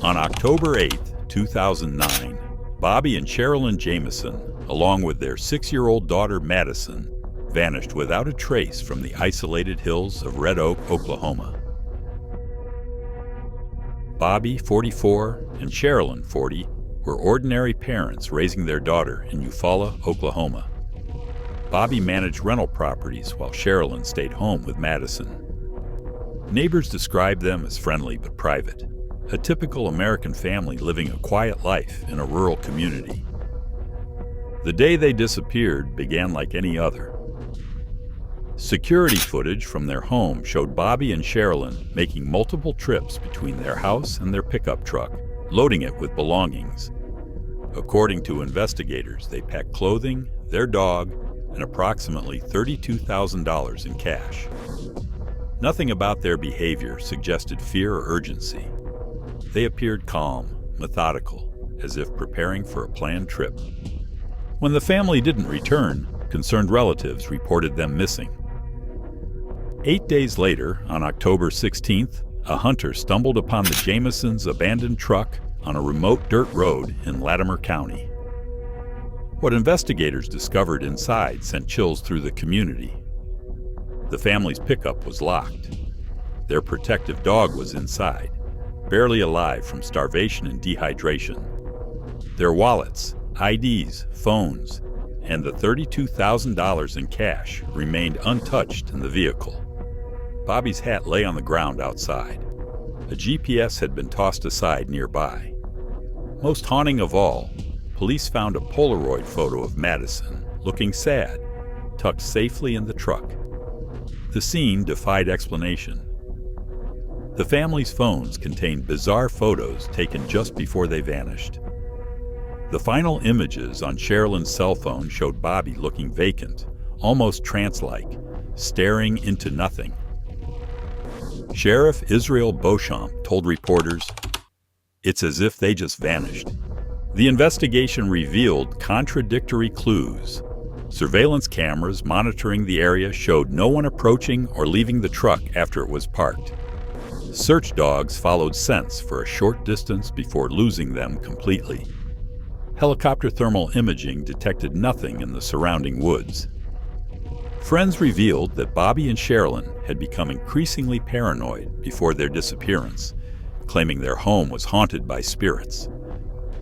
On October 8, 2009, Bobby and Sherilyn Jameson, along with their 6-year-old daughter Madison, vanished without a trace from the isolated hills of Red Oak, Oklahoma. Bobby, 44, and Sherilyn, 40, were ordinary parents raising their daughter in Eufaula, Oklahoma. Bobby managed rental properties while Sherilyn stayed home with Madison. Neighbors described them as friendly but private, a typical American family living a quiet life in a rural community. The day they disappeared began like any other. Security footage from their home showed Bobby and Sherilyn making multiple trips between their house and their pickup truck, loading it with belongings. According to investigators, they packed clothing, their dog, and approximately $32,000 in cash. Nothing about their behavior suggested fear or urgency. They appeared calm, methodical, as if preparing for a planned trip. When the family didn't return, concerned relatives reported them missing. 8 days later, on October 16th, a hunter stumbled upon the Jamisons' abandoned truck on a remote dirt road in Latimer County. What investigators discovered inside sent chills through the community. The family's pickup was locked. Their protective dog was inside, barely alive from starvation and dehydration. Their wallets, IDs, phones, and the $32,000 in cash remained untouched in the vehicle. Bobby's hat lay on the ground outside. A GPS had been tossed aside nearby. Most haunting of all, police found a Polaroid photo of Madison, looking sad, tucked safely in the truck. The scene defied explanation. The family's phones contained bizarre photos taken just before they vanished. The final images on Sherilyn's cell phone showed Bobby looking vacant, almost trance-like, staring into nothing. Sheriff Israel Beauchamp told reporters, "It's as if they just vanished." The investigation revealed contradictory clues. Surveillance cameras monitoring the area showed no one approaching or leaving the truck after it was parked. Search dogs followed scents for a short distance before losing them completely. Helicopter thermal imaging detected nothing in the surrounding woods. Friends revealed that Bobby and Sherilyn had become increasingly paranoid before their disappearance, claiming their home was haunted by spirits.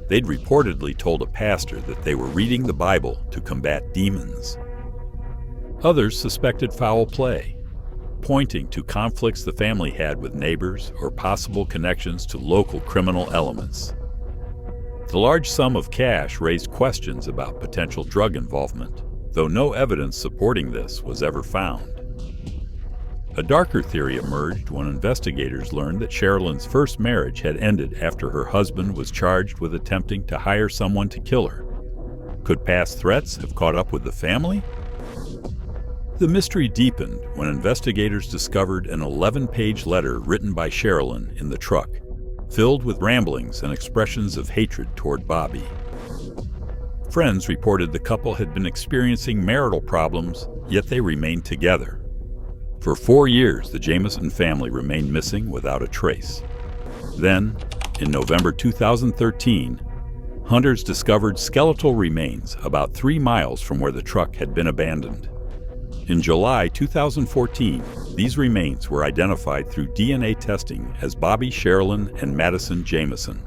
They'd reportedly told a pastor that they were reading the Bible to combat demons. Others suspected foul play, pointing to conflicts the family had with neighbors or possible connections to local criminal elements. The large sum of cash raised questions about potential drug involvement, though no evidence supporting this was ever found. A darker theory emerged when investigators learned that Sherilyn's first marriage had ended after her husband was charged with attempting to hire someone to kill her. Could past threats have caught up with the family? The mystery deepened when investigators discovered an 11-page letter written by Sherilyn in the truck, filled with ramblings and expressions of hatred toward Bobby. Friends reported the couple had been experiencing marital problems, yet they remained together. For 4 years, the Jameson family remained missing without a trace. Then, in November 2013, hunters discovered skeletal remains about 3 miles from where the truck had been abandoned. In July 2014, these remains were identified through DNA testing as Bobby Sherilyn and Madison Jameson.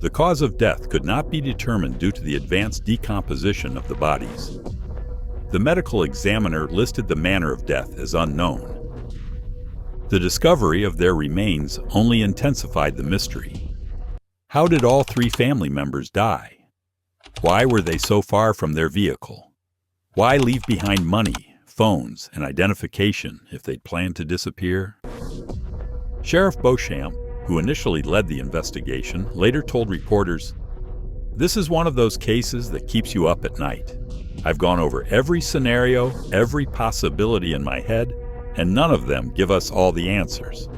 The cause of death could not be determined due to the advanced decomposition of the bodies. The medical examiner listed the manner of death as unknown. The discovery of their remains only intensified the mystery. How did all 3 family members die? Why were they so far from their vehicle? Why leave behind money, phones, and identification if they'd planned to disappear? Sheriff Beauchamp, who initially led the investigation, later told reporters, "This is one of those cases that keeps you up at night. I've gone over every scenario, every possibility in my head, and none of them give us all the answers."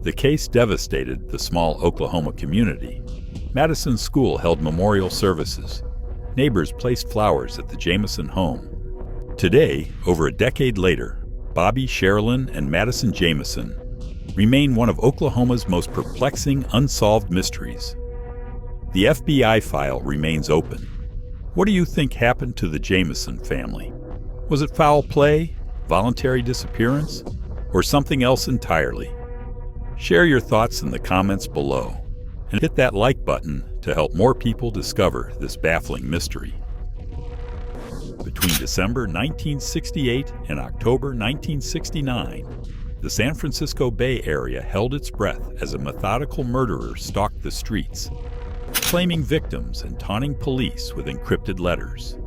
The case devastated the small Oklahoma community. Madison School held memorial services. Neighbors placed flowers at the Jameson home. Today, over a decade later, Bobby, Sherilyn, and Madison Jameson, remain one of Oklahoma's most perplexing unsolved mysteries. The FBI file remains open. What do you think happened to the Jameson family? Was it foul play, voluntary disappearance, or something else entirely? Share your thoughts in the comments below, and hit that like button to help more people discover this baffling mystery. Between December 1968 and October 1969, the San Francisco Bay Area held its breath as a methodical murderer stalked the streets, claiming victims and taunting police with encrypted letters.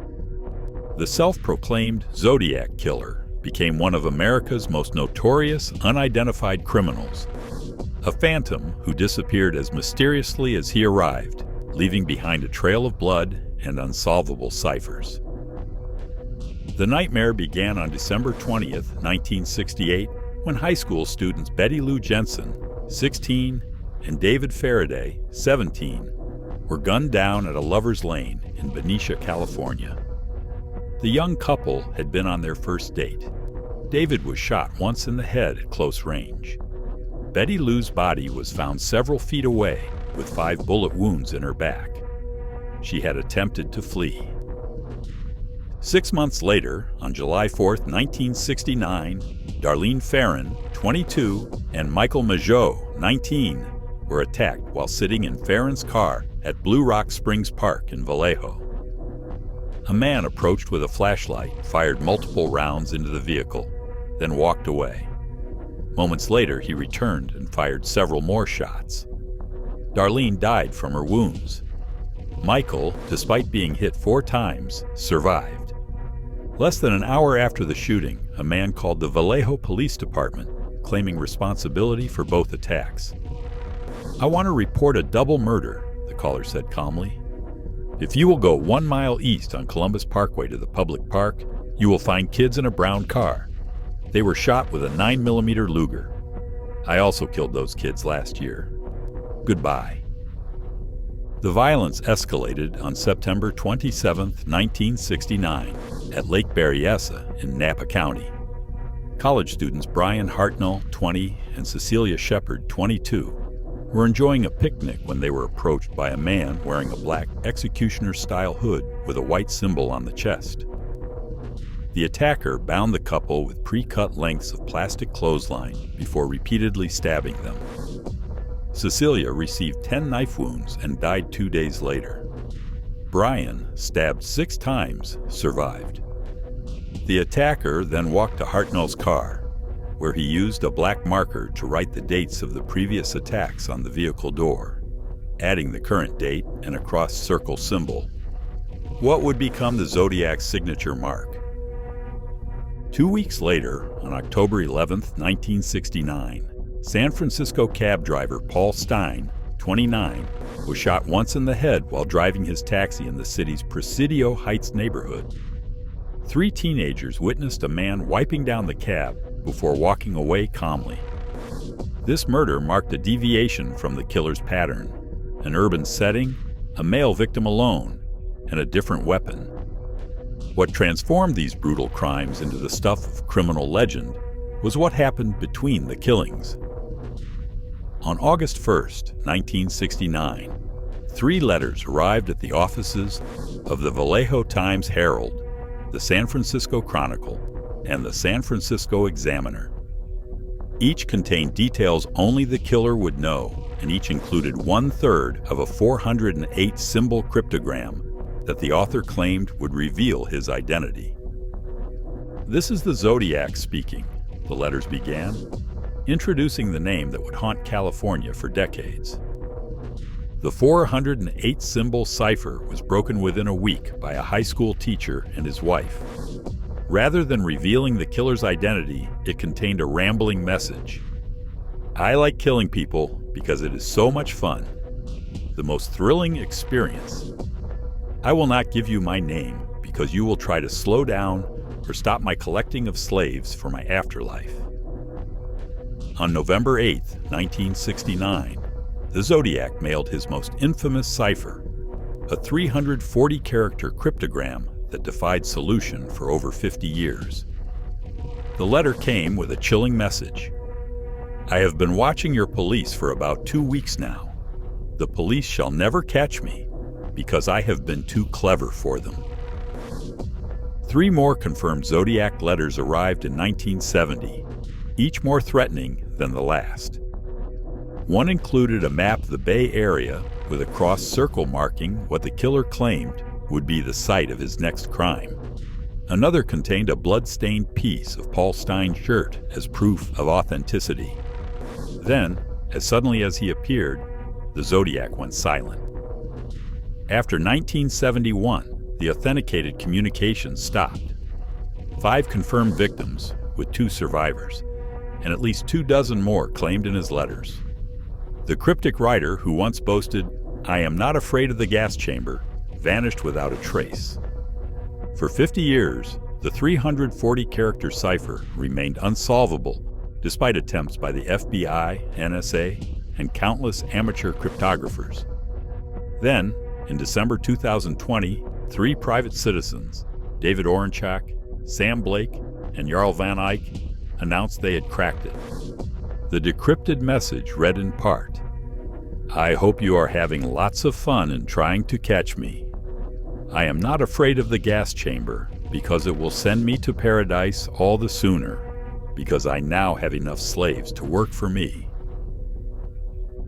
The self-proclaimed Zodiac Killer became one of America's most notorious unidentified criminals, a phantom who disappeared as mysteriously as he arrived, leaving behind a trail of blood and unsolvable ciphers. The nightmare began on December 20th, 1968, when high school students Betty Lou Jensen, 16, and David Faraday, 17, were gunned down at a lover's lane in Benicia, California. The young couple had been on their first date. David was shot once in the head at close range. Betty Lou's body was found several feet away with 5 bullet wounds in her back. She had attempted to flee. 6 months later, on July 4, 1969, Darlene Ferrin, 22, and Michael Majot, 19, were attacked while sitting in Ferrin's car at Blue Rock Springs Park in Vallejo. A man approached with a flashlight, fired multiple rounds into the vehicle, then walked away. Moments later, he returned and fired several more shots. Darlene died from her wounds. Michael, despite being hit 4 times, survived. Less than an hour after the shooting, a man called the Vallejo Police Department, claiming responsibility for both attacks. "I want to report a double murder," the caller said calmly. "If you will go 1 mile east on Columbus Parkway to the public park, you will find kids in a brown car. They were shot with a 9mm Luger. I also killed those kids last year. Goodbye." The violence escalated on September 27, 1969, at Lake Berryessa in Napa County. College students Brian Hartnell, 20, and Cecilia Shepard, 22, were enjoying a picnic when they were approached by a man wearing a black executioner-style hood with a white symbol on the chest. The attacker bound the couple with pre-cut lengths of plastic clothesline before repeatedly stabbing them. Cecilia received 10 knife wounds and died 2 days later. Brian, stabbed 6 times, survived. The attacker then walked to Hartnell's car, where he used a black marker to write the dates of the previous attacks on the vehicle door, adding the current date and a cross-circle symbol. What would become the Zodiac's signature mark? 2 weeks later, on October 11, 1969, San Francisco cab driver Paul Stein, 29, was shot once in the head while driving his taxi in the city's Presidio Heights neighborhood. 3 teenagers witnessed a man wiping down the cab before walking away calmly. This murder marked a deviation from the killer's pattern: an urban setting, a male victim alone, and a different weapon. What transformed these brutal crimes into the stuff of criminal legend was what happened between the killings. On August 1, 1969, 3 letters arrived at the offices of the Vallejo Times-Herald, the San Francisco Chronicle, and the San Francisco Examiner. Each contained details only the killer would know, and each included 1/3 of a 408-symbol cryptogram that the author claimed would reveal his identity. "This is the Zodiac speaking," the letters began, introducing the name that would haunt California for decades. The 408-symbol cipher was broken within a week by a high school teacher and his wife. Rather than revealing the killer's identity, it contained a rambling message. "I like killing people because it is so much fun. The most thrilling experience. I will not give you my name because you will try to slow down or stop my collecting of slaves for my afterlife." On November 8, 1969, the Zodiac mailed his most infamous cipher, a 340-character cryptogram that defied solution for over 50 years. The letter came with a chilling message. I have been watching your police for about 2 weeks now. The police shall never catch me, because I have been too clever for them. 3 more confirmed Zodiac letters arrived in 1970, each more threatening than the last. One included a map of the Bay Area with a cross circle marking what the killer claimed would be the site of his next crime. Another contained a blood-stained piece of Paul Stein's shirt as proof of authenticity. Then, as suddenly as he appeared, the Zodiac went silent. After 1971, the authenticated communications stopped. 5 confirmed victims, with 2 survivors, and at least 24 more claimed in his letters. The cryptic writer who once boasted, "I am not afraid of the gas chamber," vanished without a trace. For 50 years, the 340-character cipher remained unsolvable despite attempts by the FBI, NSA, and countless amateur cryptographers. Then, in December 2020, 3 private citizens, David Orenchak, Sam Blake, and Jarl Van Eyck, announced they had cracked it. The decrypted message read in part, "I hope you are having lots of fun in trying to catch me. I am not afraid of the gas chamber because it will send me to paradise all the sooner, because I now have enough slaves to work for me."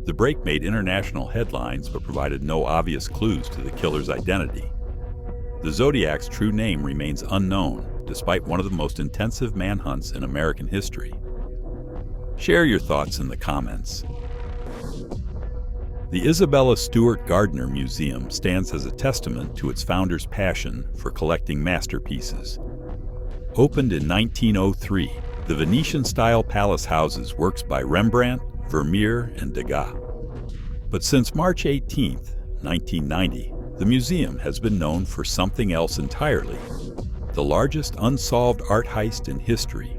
The break made international headlines but provided no obvious clues to the killer's identity. The Zodiac's true name remains unknown, despite one of the most intensive manhunts in American history. Share your thoughts in the comments. The Isabella Stewart Gardner Museum stands as a testament to its founder's passion for collecting masterpieces. Opened in 1903, the Venetian-style palace houses works by Rembrandt, Vermeer, and Degas. But since March 18, 1990, the museum has been known for something else entirely: the largest unsolved art heist in history,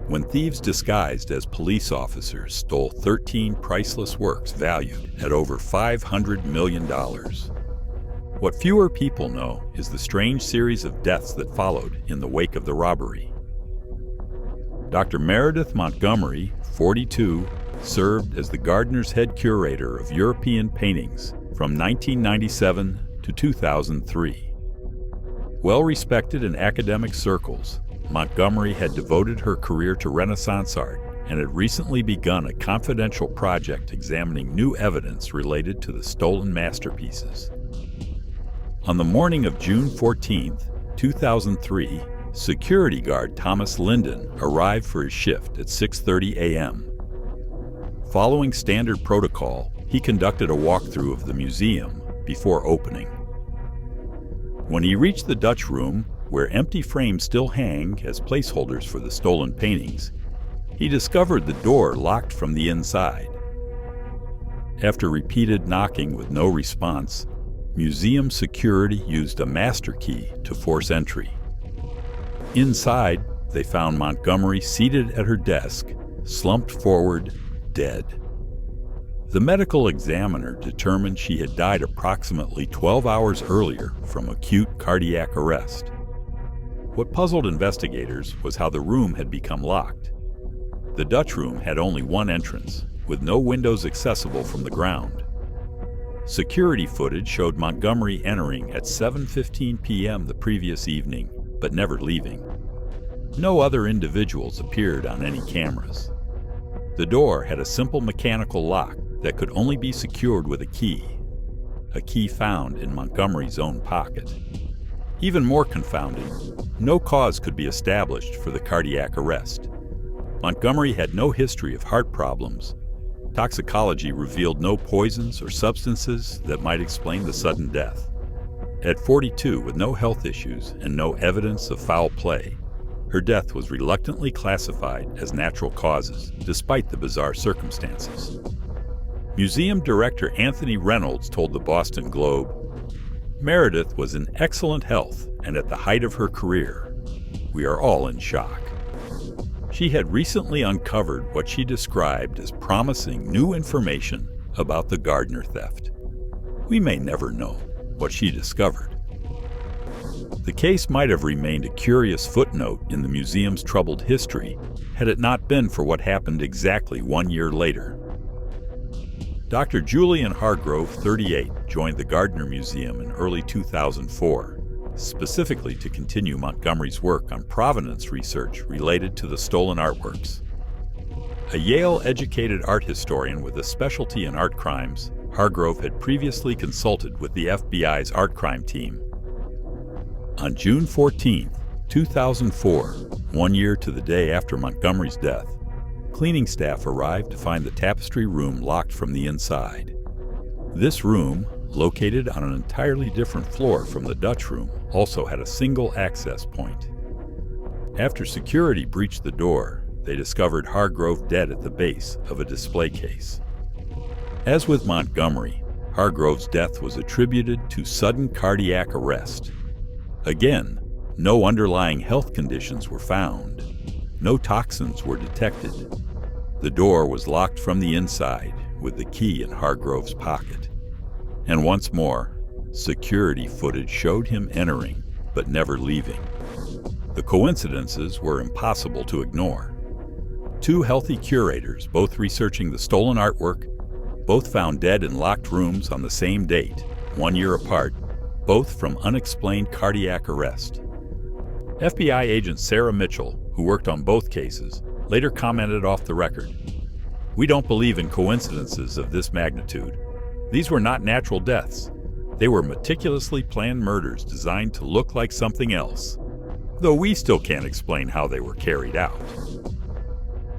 when thieves disguised as police officers stole 13 priceless works valued at over $500 million. What fewer people know is the strange series of deaths that followed in the wake of the robbery. Dr. Meredith Montgomery, 42, served as the Gardner's head curator of European paintings from 1997 to 2003. Well-respected in academic circles, Montgomery had devoted her career to Renaissance art and had recently begun a confidential project examining new evidence related to the stolen masterpieces. On the morning of June 14, 2003, security guard Thomas Linden arrived for his shift at 6:30 a.m. Following standard protocol, he conducted a walkthrough of the museum before opening. When he reached the Dutch room, where empty frames still hang as placeholders for the stolen paintings, he discovered the door locked from the inside. After repeated knocking with no response, museum security used a master key to force entry. Inside, they found Montgomery seated at her desk, slumped forward, dead. The medical examiner determined she had died approximately 12 hours earlier from acute cardiac arrest. What puzzled investigators was how the room had become locked. The Dutch room had only one entrance, with no windows accessible from the ground. Security footage showed Montgomery entering at 7:15 p.m. the previous evening, but never leaving. No other individuals appeared on any cameras. The door had a simple mechanical lock that could only be secured with a key found in Montgomery's own pocket. Even more confounding, no cause could be established for the cardiac arrest. Montgomery had no history of heart problems. Toxicology revealed no poisons or substances that might explain the sudden death. At 42, with no health issues and no evidence of foul play, her death was reluctantly classified as natural causes, despite the bizarre circumstances. Museum director Anthony Reynolds told the Boston Globe, "Meredith was in excellent health and at the height of her career. We are all in shock." She had recently uncovered what she described as promising new information about the Gardner theft. We may never know what she discovered. The case might have remained a curious footnote in the museum's troubled history had it not been for what happened exactly 1 year later. Dr. Julian Hargrove, 38, joined the Gardner Museum in early 2004, specifically to continue Montgomery's work on provenance research related to the stolen artworks. A Yale-educated art historian with a specialty in art crimes, Hargrove had previously consulted with the FBI's art crime team. On June 14, 2004, 1 year to the day after Montgomery's death, cleaning staff arrived to find the tapestry room locked from the inside. This room, located on an entirely different floor from the Dutch room, also had a single access point. After security breached the door, they discovered Hargrove dead at the base of a display case. As with Montgomery, Hargrove's death was attributed to sudden cardiac arrest. Again, no underlying health conditions were found. No toxins were detected. The door was locked from the inside, with the key in Hargrove's pocket. And once more, security footage showed him entering, but never leaving. The coincidences were impossible to ignore. Two healthy curators, both researching the stolen artwork, both found dead in locked rooms on the same date, 1 year apart, both from unexplained cardiac arrest. FBI agent Sarah Mitchell, who worked on both cases, later commented off the record, "We don't believe in coincidences of this magnitude. These were not natural deaths. They were meticulously planned murders designed to look like something else, though we still can't explain how they were carried out."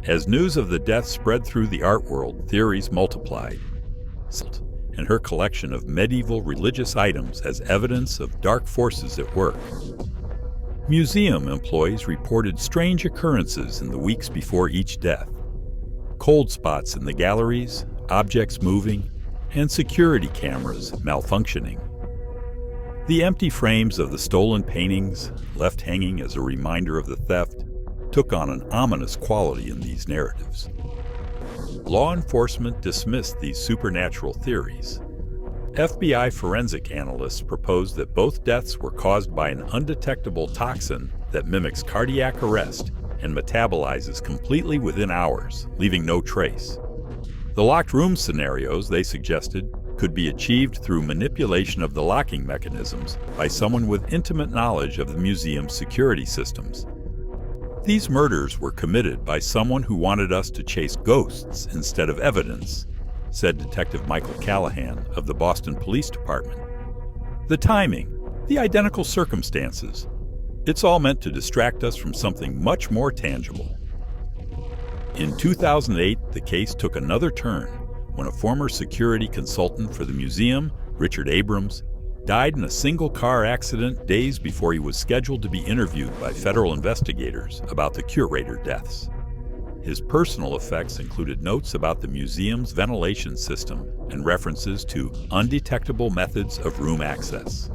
As news of the death spread through the art world, theories multiplied, and her collection of medieval religious items as evidence of dark forces at work. Museum employees reported strange occurrences in the weeks before each death. Cold spots in the galleries, objects moving, and security cameras malfunctioning. The empty frames of the stolen paintings, left hanging as a reminder of the theft, took on an ominous quality in these narratives. Law enforcement dismissed these supernatural theories. FBI forensic analysts proposed that both deaths were caused by an undetectable toxin that mimics cardiac arrest and metabolizes completely within hours, leaving no trace. The locked room scenarios, they suggested, could be achieved through manipulation of the locking mechanisms by someone with intimate knowledge of the museum's security systems. These murders were committed by someone who wanted us to chase ghosts instead of evidence, said Detective Michael Callahan of the Boston Police Department. The timing, the identical circumstances, it's all meant to distract us from something much more tangible. In 2008, the case took another turn when a former security consultant for the museum, Richard Abrams, died in a single-car accident days before he was scheduled to be interviewed by federal investigators about the curator deaths. His personal effects included notes about the museum's ventilation system and references to undetectable methods of room access.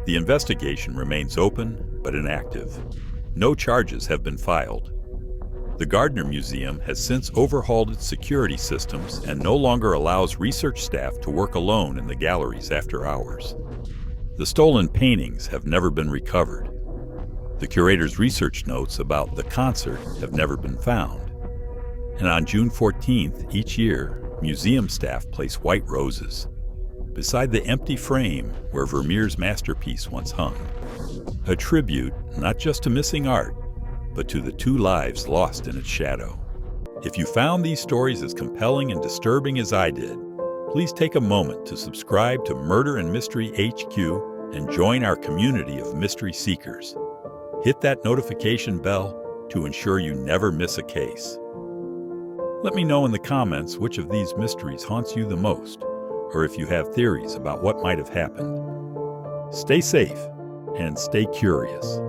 The investigation remains open but inactive. No charges have been filed. The Gardner Museum has since overhauled its security systems and no longer allows research staff to work alone in the galleries after hours. The stolen paintings have never been recovered. The curator's research notes about the concert have never been found. And on June 14th each year, museum staff place white roses beside the empty frame where Vermeer's masterpiece once hung. A tribute not just to missing art, but to the two lives lost in its shadow. If you found these stories as compelling and disturbing as I did, please take a moment to subscribe to Murder and Mystery HQ and join our community of mystery seekers. Hit that notification bell to ensure you never miss a case. Let me know in the comments which of these mysteries haunts you the most, or if you have theories about what might have happened. Stay safe and stay curious.